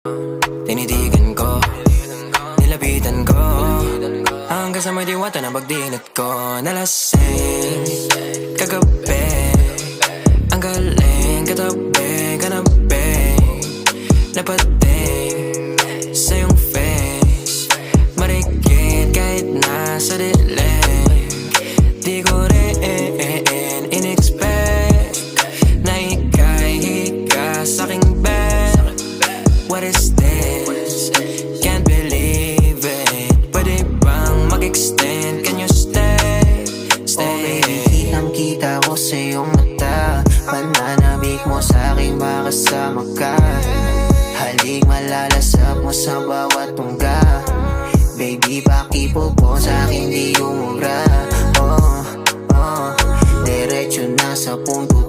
Tinitigan ko, nilapitan ko, hanggang sa may diwata na pagdinat ko. Nalasing kagabi, ang galing katabi, kanabi, napating sa iyong face, marikit kahit nasa dilim. Di ko rin in-expect na ika'y hika sa'king bed. What is this? Can't believe it. Pwede bang mag-extend? Can you stay? Stay. Okay, kitang-kita ko sa iyong mata, pananabik mo sa'king makasama ka. Halik malalasap mo sa bawat tungga. Baby, pakipo po sa'kin di umubra. Diretso na sa punto